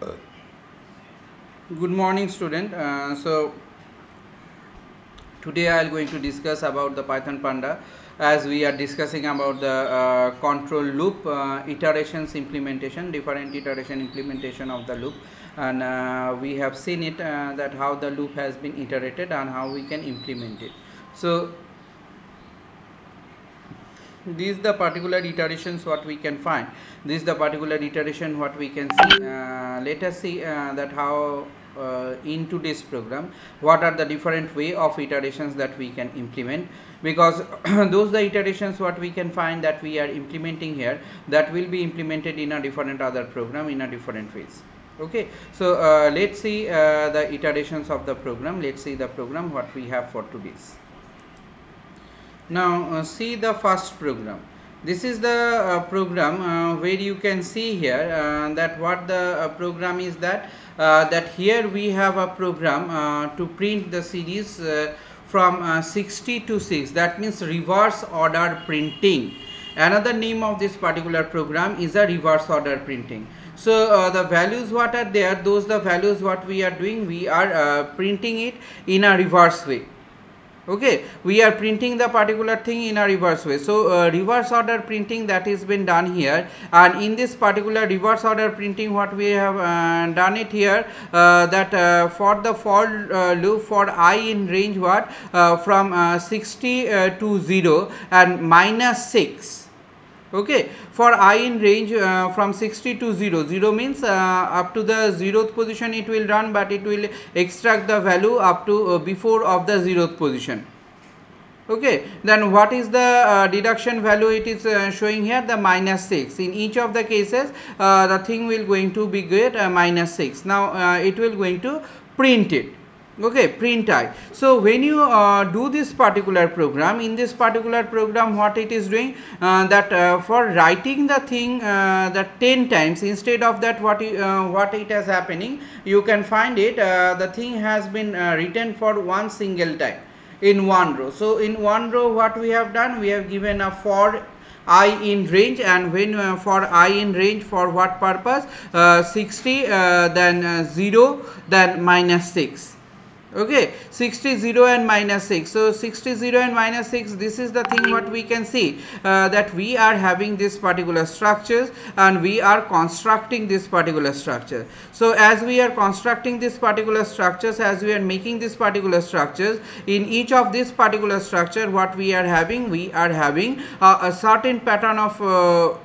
Good morning, student. Today I am going to discuss about the Python Panda, as we are discussing about the control loop iterations implementation, different iteration implementation of the loop, and we have seen it that how the loop has been iterated and how we can implement it. So these the particular iterations what we can find. This is the particular iteration what we can see. Let us see that how in today's program what are the different way of iterations that we can implement, because those the iterations what we can find that we are implementing here, that will be implemented in a different other program in a different ways. Okay, so let's see the iterations of the program. Let's see the program what we have for today's. Now see the first program. This is the program where you can see here that what the program is, that here we have a program to print the series from 60 to 6, that means reverse order printing. Another name of this particular program is a reverse order printing. So the values what are there, those the values what we are doing, we are printing it in a reverse way. Okay, we are printing the particular thing in a reverse way. So reverse order printing that is been done here, and in this particular reverse order printing what we have done it here, that for the for loop for I in range what from 60 to 0 and minus 6. Okay, for I in range from 60 to 0, 0 means up to the 0th position it will run, but it will extract the value up to before of the 0th position. Okay, then what is the deduction value it is showing here, the minus 6. In each of the cases the thing will going to be get minus 6. Now it will going to print it. Okay, print I. So when you do this particular program, in this particular program what it is doing, that for writing the thing that 10 times, instead of that what it is happening, you can find it the thing has been written for one single time in one row. So in one row what we have done, we have given a for I in range, and when for I in range for what purpose, 60 then 0 then minus 6. Okay, 60 0 and minus 6. So 60 0 and minus 6, this is the thing what we can see, that we are having this particular structures and we are constructing this particular structure. So as we are constructing this particular structures, as we are making this particular structures, in each of this particular structure what we are having, we are having a certain pattern of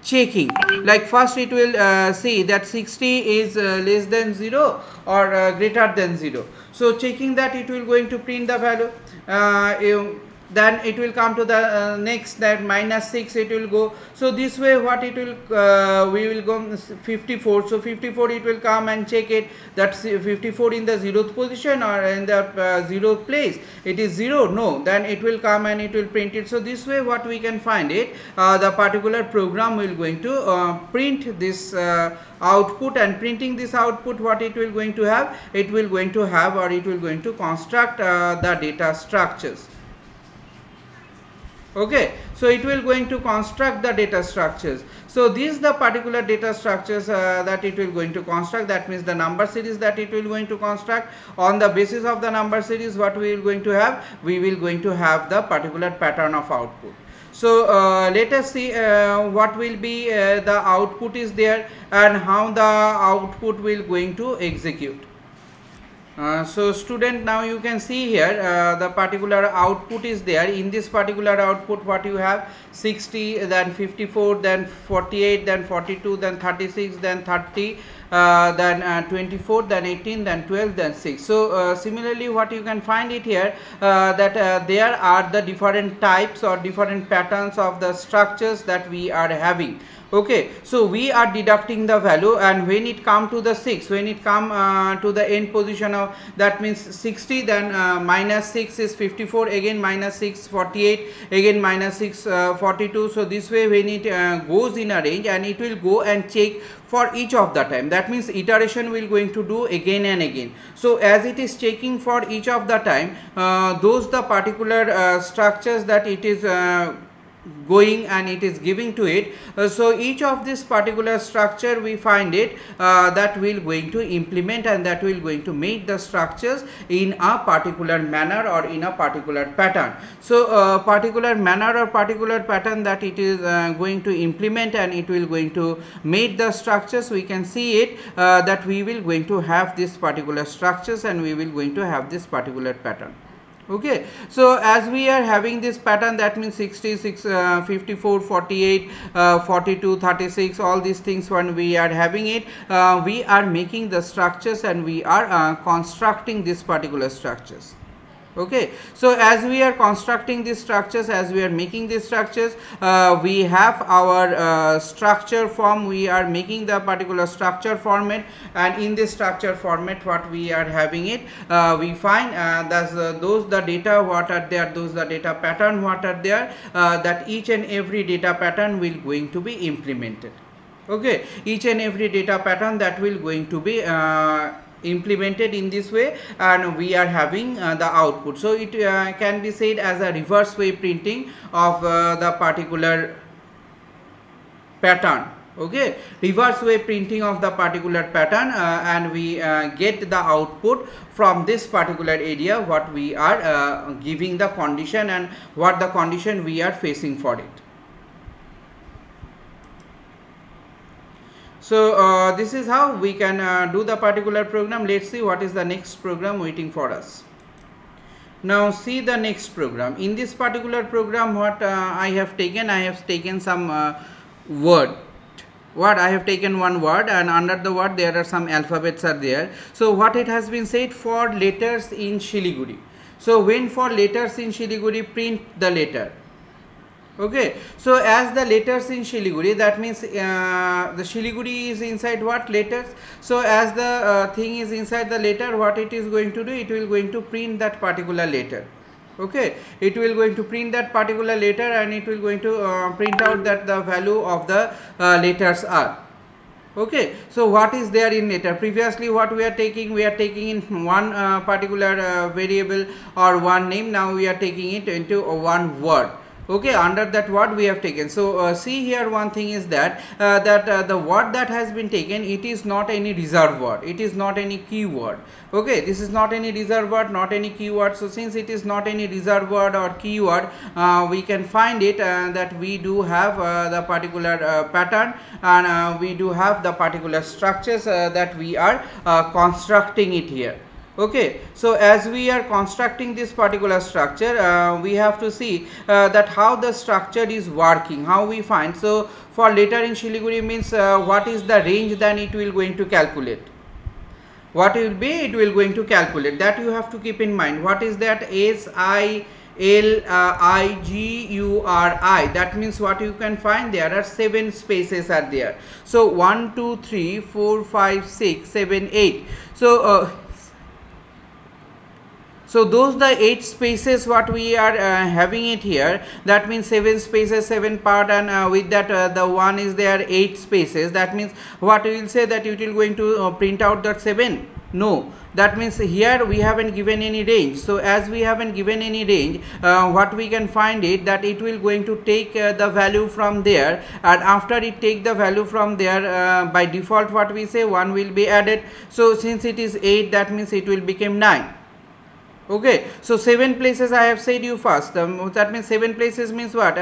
checking. Like first it will see that 60 is less than 0 or greater than 0. So checking that, it will going to print the value. Then it will come to the next, that minus 6 it will go. So this way what it will we will go 54. So 54 it will come and check it, that 54 in the 0th position or in the 0th place, it is 0, no, then it will come and it will print it. So this way what we can find it, the particular program will going to print this output, and printing this output what it will going to have, it will going to have, or it will going to construct the data structures. Okay, so it will going to construct the data structures. So these the particular data structures that it will going to construct, that means the number series that it will going to construct. On the basis of the number series what we will going to have, we will going to have the particular pattern of output. So let us see what will be the output is there, and how the output will going to execute. So student, now you can see here the particular output is there. In this particular output what you have, 60, then 54, then 48, then 42, then 36, then 30, then 24, then 18, then 12, then 6. So similarly what you can find it here, that there are the different types or different patterns of the structures that we are having. Okay, so we are deducting the value, and when it come to the 6, when it come to the end position of, that means 60, then minus 6 is 54, again minus 6 48, again minus 6 42. So this way when it goes in a range, and it will go and check for each of the time, that means iteration will going to do again and again. So as it is checking for each of the time, those the particular structures that it is going and it is giving to it. So each of this particular structure we find it that will going to implement and that will going to make the structures in a particular manner or in a particular pattern. So particular manner or particular pattern that it is going to implement and it will going to make the structures, we can see it that we will going to have this particular structures and we will going to have this particular pattern. Okay, so as we are having this pattern, that means 66 54 48 42 36, all these things when we are having it, we are making the structures and we are constructing this particular structures. Okay, so as we are constructing these structures, as we are making these structures, we have our structure form, we are making the particular structure format, and in this structure format what we are having it, we find those the data what are there, those the data pattern what are there, that each and every data pattern will going to be implemented. Okay, each and every data pattern that will going to be implemented in this way, and we are having the output. So it can be said as a reverse way printing of the particular pattern. Okay, reverse way printing of the particular pattern, and we get the output from this particular area what we are giving the condition and what the condition we are facing for it. So this is how we can do the particular program. Let's see what is the next program waiting for us. Now see the next program. In this particular program what I have taken some word. What I have taken one word, and under the word there are some alphabets are there. So what it has been said, for letters in Siliguri. So when for letters in Siliguri, print the letter. Okay, so as the letters in Siliguri, that means the Siliguri is inside what letters. So as the thing is inside the letter, what it is going to do, it will going to print that particular letter. Okay, it will going to print that particular letter and it will going to print out that the value of the letters are. Okay, so what is there in letter? Previously what we are taking in one particular variable or one name. Now we are taking it into one word. Okay, under that word we have taken. So see here, one thing is that the word that has been taken, it is not any reserved word, it is not any keyword. Okay, this is not any reserved word, not any keyword. So since it is not any reserved word or keyword, we can find it that we do have the particular pattern, and we do have the particular structures that we are constructing it here. Okay, so as we are constructing this particular structure, we have to see that how the structure is working, how we find. So for letter in Siliguri means what is the range, then it will going to calculate. What will be, it will going to calculate, that you have to keep in mind. What is that? SILIGURI, that means what you can find, there are 7 spaces are there. So 1 2 3 4 5 6 7 8. So those the 8 spaces what we are having it here, that means 7 spaces, 7 part, and with that the one is there 8 spaces. That means what we will say, that it will going to print out that 7. No, that means here we haven't given any range. So as we haven't given any range, what we can find it, that it will going to take the value from there, and after it take the value from there, by default what we say, 1 will be added. So since it is 8, that means it will become 9. Okay, so 7 places I have said you first. That means 7 places means what?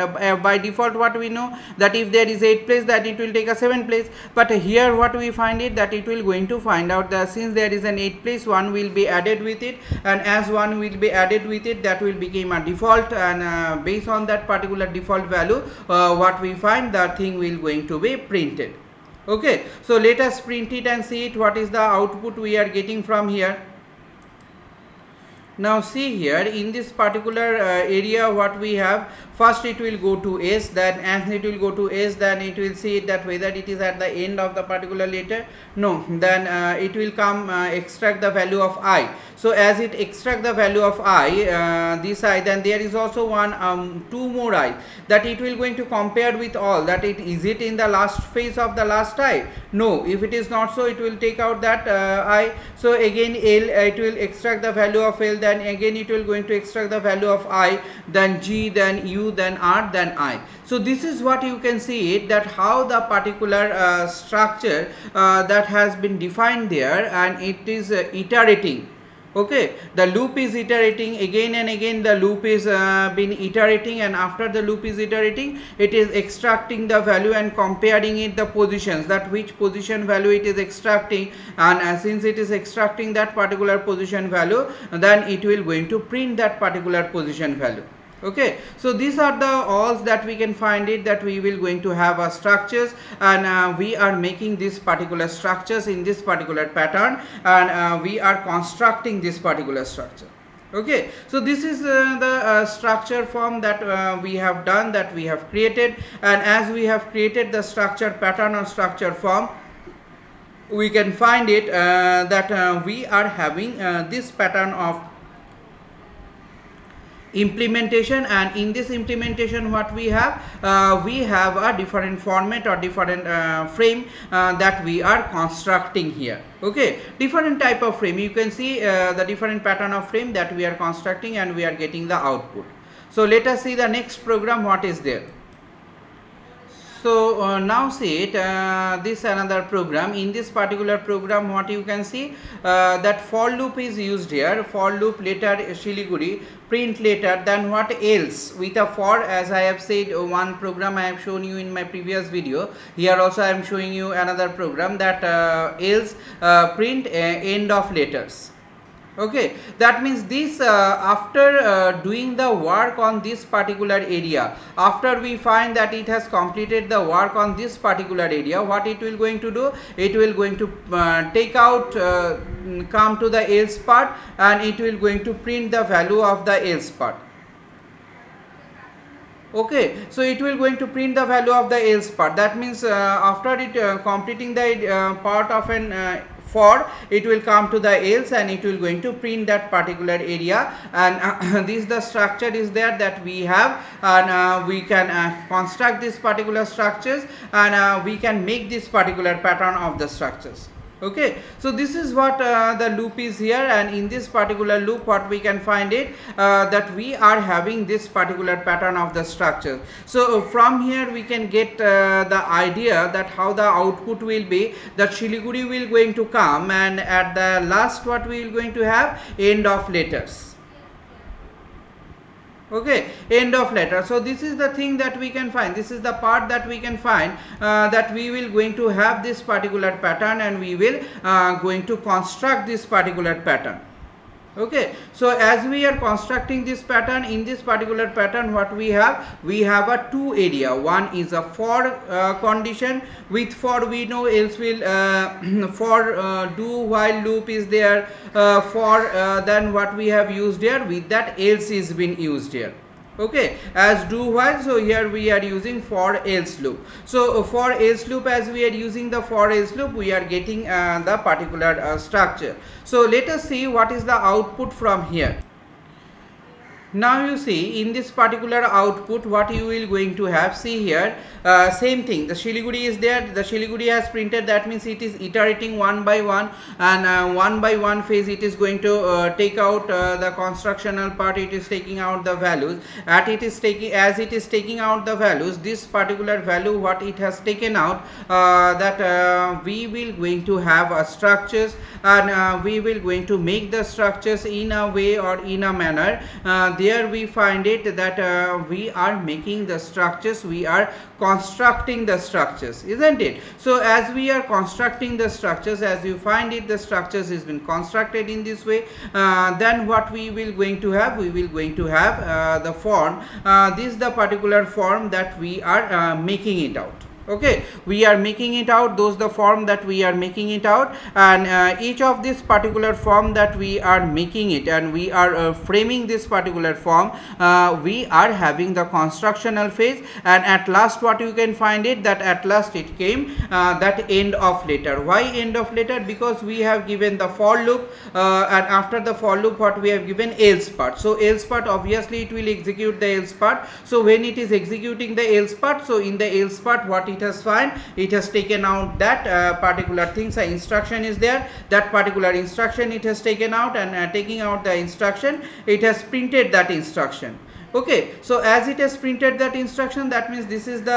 By default what we know, that if there is 8 place, that it will take a 7 place. But here what we find it, that it will going to find out that since there is an 8 place, 1 will be added with it, and as 1 will be added with it, that will become a default, and based on that particular default value, what we find, the thing will going to be printed. Okay, so let us print it and see it, what is the output we are getting from here. Now see here, in this particular area what we have, first it will go to S, then as it will go to S, then it will see that whether it is at the end of the particular letter. No, then it will come extract the value of I. So as it extract the value of I, this I, then there is also one 2 more I, that it will going to compare with all, that is it in the last phase of the last I. No, if it is not so, it will take out that I. So again L, it will extract the value of L, that then again it will going to extract the value of I, then G, then U, then R, then I. So this is what you can see it, that how the particular structure that has been defined there, and it is iterating. Okay, the loop is iterating again and again, the loop is been iterating, and after the loop is iterating, it is extracting the value and comparing it the positions, that which position value it is extracting, and since it is extracting that particular position value, then it will going to print that particular position value. Okay, so these are the alls that we can find it, that we will going to have a structures, and we are making these particular structures in this particular pattern, and we are constructing this particular structure. Okay, so this is the structure form that we have done, that we have created, and as we have created the structure pattern or structure form, we can find it that we are having this pattern of implementation, and in this implementation what we have a different format or different frame that we are constructing here. Okay, different type of frame, you can see the different pattern of frame that we are constructing, and we are getting the output. So let us see the next program what is there. So now see it, this another program. In this particular program what you can see, that for loop is used here, for loop later Siliguri, print later, then what else, with a for, as I have said, one program I have shown you in my previous video. Here also I am showing you another program, that else print end of letters. Okay, that means this after doing the work on this particular area, after we find that it has completed the work on this particular area, what it will going to do, it will going to take out come to the else part, and it will going to print the value of the else part. Okay, so it will going to print the value of the else part. That means after it completing the part of an for, it will come to the else, and it will going to print that particular area, and this the structure is there that we have, and we can construct this particular structures, and we can make this particular pattern of the structures. Okay, so this is what the loop is here, and in this particular loop what we can find it, that we are having this particular pattern of the structure. So from here we can get the idea that how the output will be, that Siliguri will going to come, and at the last what we will going to have, end of letters. Okay, end of letter. So this is the thing that we can find, this is the part that we can find, that we will going to have this particular pattern, and we will going to construct this particular pattern. Okay, so as we are constructing this pattern, in this particular pattern what we have a two area. One is a for condition, with for we know else will for do while loop is there, for then what we have used here, with that else is been used here. Okay, as do while, so here we are using for else loop. So for else loop, as we are using the for else loop, we are getting the particular structure. So let us see what is the output from here. Now you see in this particular output what you will going to have, see here, same thing, the Siliguri is there, the Siliguri has printed, that means it is iterating one by one, and one by one phase it is going to take out the constructional part, it is taking out the values, as it is taking out the values, this particular value what it has taken out, that we will going to have structures, and we will going to make the structures in a way or in a manner, there we find it that we are making the structures, we are constructing the structures, isn't it? So as we are constructing the structures, as you find it, the structures has been constructed in this way, then what we will going to have, we will going to have the form, this is the particular form that we are making it out. Okay, we are making it out, those the form that we are making it out, and each of this particular form that we are making it, and we are framing this particular form, we are having the constructional phase, and at last what you can find it, that at last it came that end of letter. Why end of letter? Because we have given the for loop, and after the for loop what we have given, else part. So else part, obviously it will execute the else part. So when it is executing the else part, so in the else part what it has found, it has taken out that particular things. A instruction is there, that particular instruction it has taken out, and taking out the instruction, it has printed that instruction. Okay, so as it has printed that instruction, that means this is the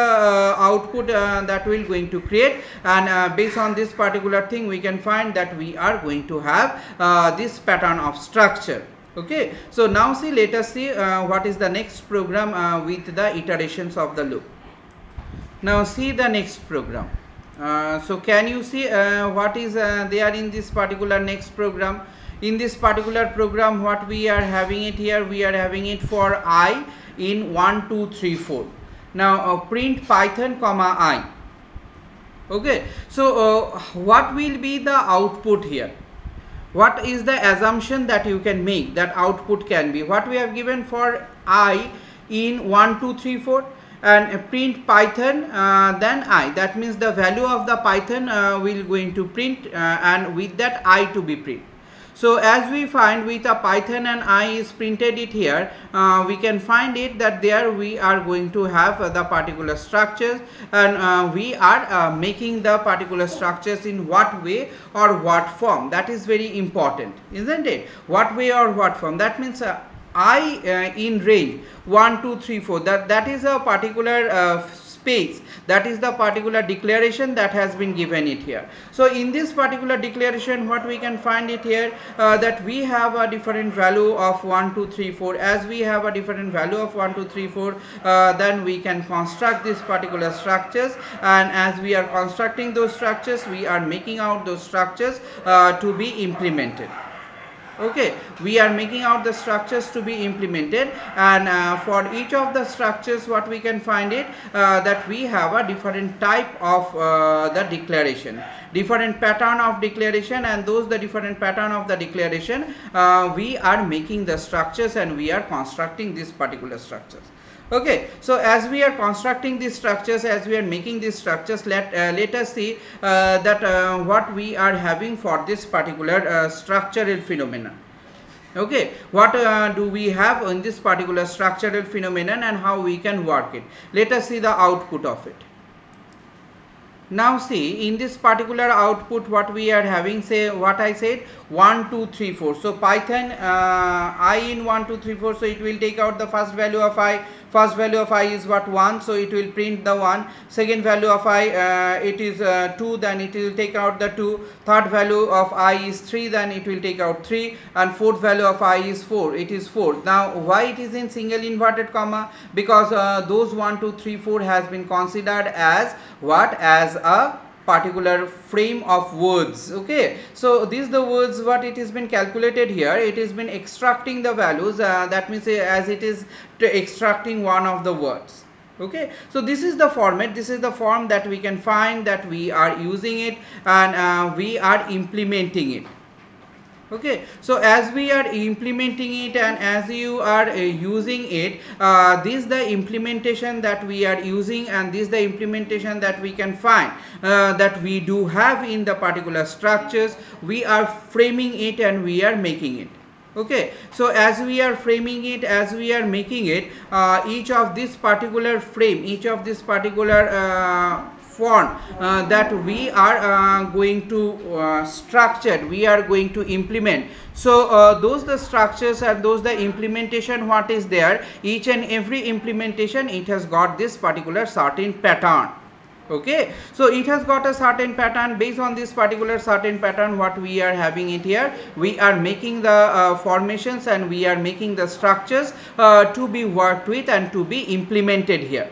output that we are going to create, and based on this particular thing we can find that we are going to have this pattern of structure. Okay, so now see, let us see what is the next program with the iterations of the loop. Now see the next program. So can you see what is there in this particular next program? In this particular program, what we are having it here, we are having it for I in 1 2 3 4. Now print Python comma I. Okay, so what will be the output here? What is the assumption that you can make that output can be? What we have given for I in 1 2 3 4, and print Python then I, that means the value of the Python will going to print and with that I to be print. So as we find with a Python and I is printed it here, we can find it that there we are going to have the particular structures, and we are making the particular structures in what way or what form. That is very important, isn't it? What way or what form? That means I in range 1 2 3 4, that is a particular space, that is the particular declaration that has been given it here. So in this particular declaration, what we can find it here, that we have a different value of 1 2 3 4. As we have a different value of 1 2 3 4, then we can construct this particular structures, and as we are constructing those structures, we are making out those structures to be implemented. Okay, we are making out the structures to be implemented, and for each of the structures what we can find it that we have a different type of the declaration, different pattern of declaration, and those the different pattern of the declaration we are making the structures, and we are constructing these particular structures. Okay, so as we are constructing these structures, as we are making these structures, let us see that what we are having for this particular structural phenomenon. Okay, what do we have in this particular structural phenomenon, and how we can work it? Let us see the output of it. Now see, in this particular output what we are having, say what I said, 1 2 3 4. So Python I in 1 2 3 4, so it will take out the first value of I. First value of I is what, 1, so it will print the 1. Second value of I it is 2, then it will take out the 2. Third value of I is 3, then it will take out 3, and fourth value of I is 4, it is 4. Now why it is in single inverted comma? Because those 1 2 3 4 has been considered as what, as a particular frame of words. Okay, so these the words what it has been calculated here, it has been extracting the values, that means as it is extracting one of the words. Okay, so this is the format, this is the form that we can find that we are using it, and we are implementing it. Okay, so as we are implementing it, and as you are using it, this is the implementation that we are using, and this is the implementation that we can find that we do have in the particular structures. We are framing it and we are making it. Okay, so as we are framing it, as we are making it, each of this particular frame, each of this particular form that we are going to structure, we are going to implement. So those the structures and those the implementation what is there, each and every implementation it has got this particular certain pattern. Okay, so it has got a certain pattern. Based on this particular certain pattern what we are having it here, we are making the formations, and we are making the structures to be worked with and to be implemented here.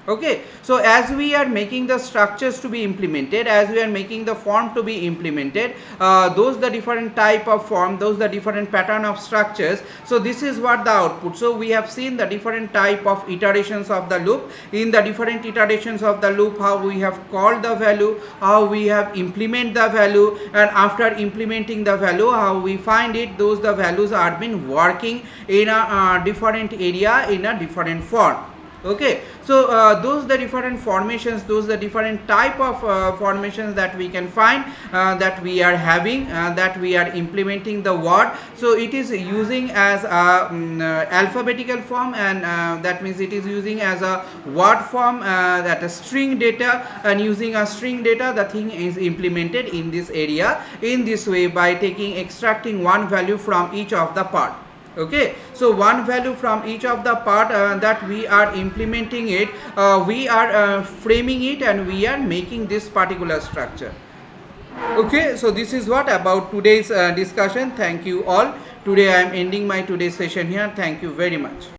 Okay, so as we are making the structures to be implemented, as we are making the form to be implemented, those the different type of form, those the different pattern of structures. So this is what the output. So we have seen the different type of iterations of the loop. In the different iterations of the loop, how we have called the value, how we have implement the value, and after implementing the value, how we find it, those the values are been working in a different area, in a different form. Okay, so those the different formations, those the different type of formations that we can find, that we are having, that we are implementing the word. So it is using as a alphabetical form, and that means it is using as a word form, that a string data, and using a string data the thing is implemented in this area in this way, by taking extracting one value from each of the part. Okay, so one value from each of the part, that we are implementing it, we are framing it, and we are making this particular structure. Okay, so this is what about today's discussion. Thank you all. Today I am ending my today's session here. Thank you very much.